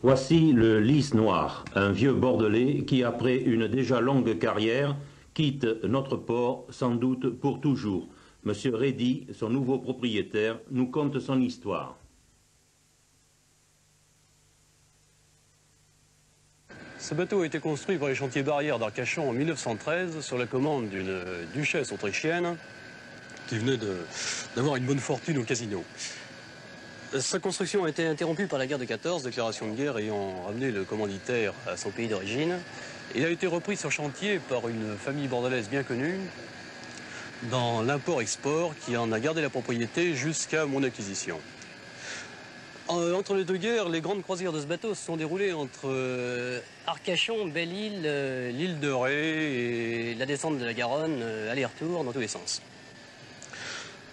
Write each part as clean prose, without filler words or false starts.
Voici le Lys noir, un vieux Bordelais qui, après une déjà longue carrière, quitte notre port sans doute pour toujours. Monsieur Rédy, son nouveau propriétaire, nous conte son histoire. Ce bateau a été construit par les chantiers barrières d'Arcachon en 1913 sur la commande d'une duchesse autrichienne qui venait d'avoir une bonne fortune au casino. Sa construction a été interrompue par la guerre de 14, déclaration de guerre ayant ramené le commanditaire à son pays d'origine. Il a été repris sur chantier par une famille bordelaise bien connue dans l'import-export qui en a gardé la propriété jusqu'à mon acquisition. Entre les deux guerres, les grandes croisières de ce bateau se sont déroulées entre Arcachon, Belle-Île, l'île de Ré et la descente de la Garonne, aller-retour dans tous les sens.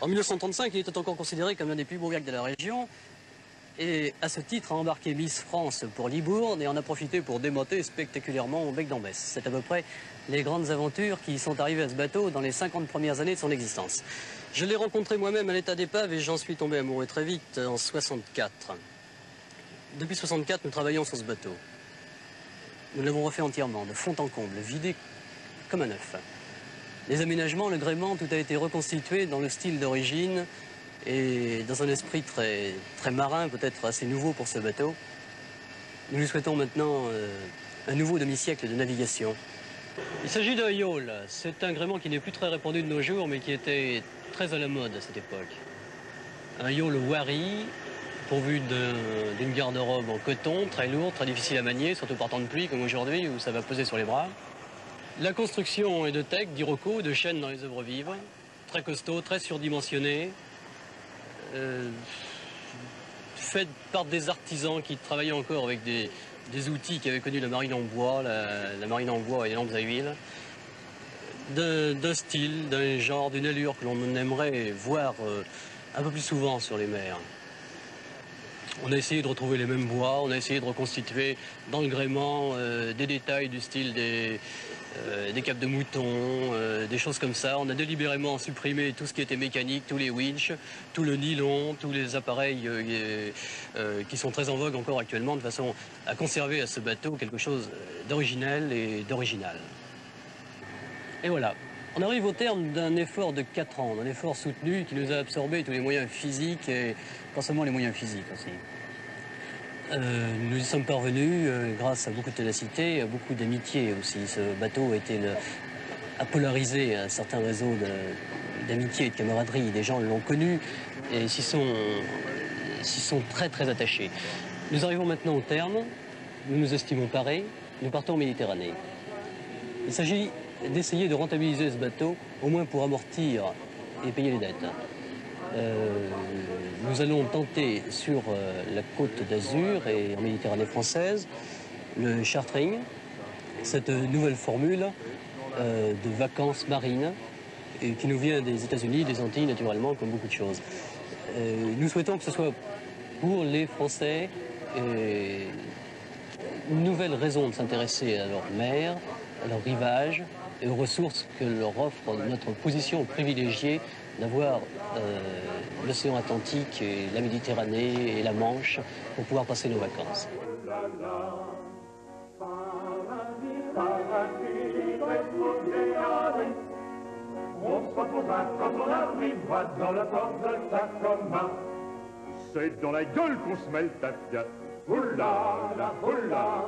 En 1935, il était encore considéré comme l'un des plus beaux gags de la région et à ce titre a embarqué Miss France pour Libourne et en a profité pour démoter spectaculairement au bec d'Ambès. C'est à peu près les grandes aventures qui sont arrivées à ce bateau dans les 50 premières années de son existence. Je l'ai rencontré moi-même à l'état d'épave et j'en suis tombé amoureux très vite en 64. Depuis 64, nous travaillons sur ce bateau. Nous l'avons refait entièrement, de fond en comble, vidé comme un œuf. Les aménagements, le gréement, tout a été reconstitué dans le style d'origine et dans un esprit très marin, peut-être assez nouveau pour ce bateau. Nous lui souhaitons maintenant un nouveau demi-siècle de navigation. Il s'agit d'un yawl. C'est un gréement qui n'est plus très répandu de nos jours, mais qui était très à la mode à cette époque. Un yawl wari, pourvu d'une garde-robe en coton, très lourde, très difficile à manier, surtout par temps de pluie comme aujourd'hui, où ça va peser sur les bras. La construction est de teck, d'iroko, de chêne dans les œuvres vives, très costaud, très surdimensionné, fait par des artisans qui travaillaient encore avec des outils qui avaient connu la marine en bois, la marine en bois et les lampes à huile, d'un style, d'un genre, d'une allure que l'on aimerait voir un peu plus souvent sur les mers. On a essayé de retrouver les mêmes bois, on a essayé de reconstituer dans le gréement des détails du style des capes de mouton, des choses comme ça. On a délibérément supprimé tout ce qui était mécanique, tous les winches, tout le nylon, tous les appareils qui sont très en vogue encore actuellement, de façon à conserver à ce bateau quelque chose d'original et d'original. Et voilà, on arrive au terme d'un effort de 4 ans, d'un effort soutenu qui nous a absorbé tous les moyens physiques et pas seulement les moyens physiques aussi. Nous y sommes parvenus grâce à beaucoup de ténacité, à beaucoup d'amitié aussi. Ce bateau a polarisé un certain réseau d'amitié et de camaraderie. Des gens l'ont connu et s'y sont très attachés. Nous arrivons maintenant au terme, nous nous estimons parés, nous partons en Méditerranée. Il s'agit d'essayer de rentabiliser ce bateau, au moins pour amortir et payer les dettes. Nous allons tenter sur la côte d'Azur et en Méditerranée française le chartering, cette nouvelle formule de vacances marines et qui nous vient des États-Unis, des Antilles naturellement, comme beaucoup de choses. Nous souhaitons que ce soit pour les Français une nouvelle raison de s'intéresser à leur mer, à leur rivage et aux ressources que leur offre notre position privilégiée d'avoir l'océan Atlantique et la Méditerranée et la Manche pour pouvoir passer nos vacances. On se retrouvera quand on arrivera dans le port de Tacoma. C'est dans la gueule qu'on se met le tapia. Oula la oula.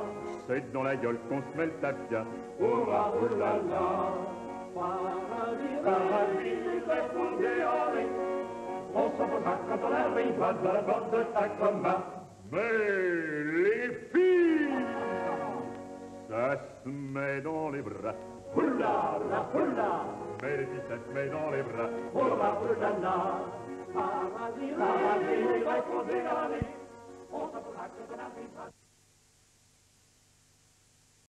C'est dans la gueule qu'on se met le tapia. Oula oula la. Paradis, paradis, on se retrouvera quand on arrivera dans le port de Tacoma. Mais les filles, ça se met dans les bras. Oula la oula. Mais les filles, ça se met dans les bras. Oula oula la. Paradis, paradis, on se retrouvera quand on arrivera.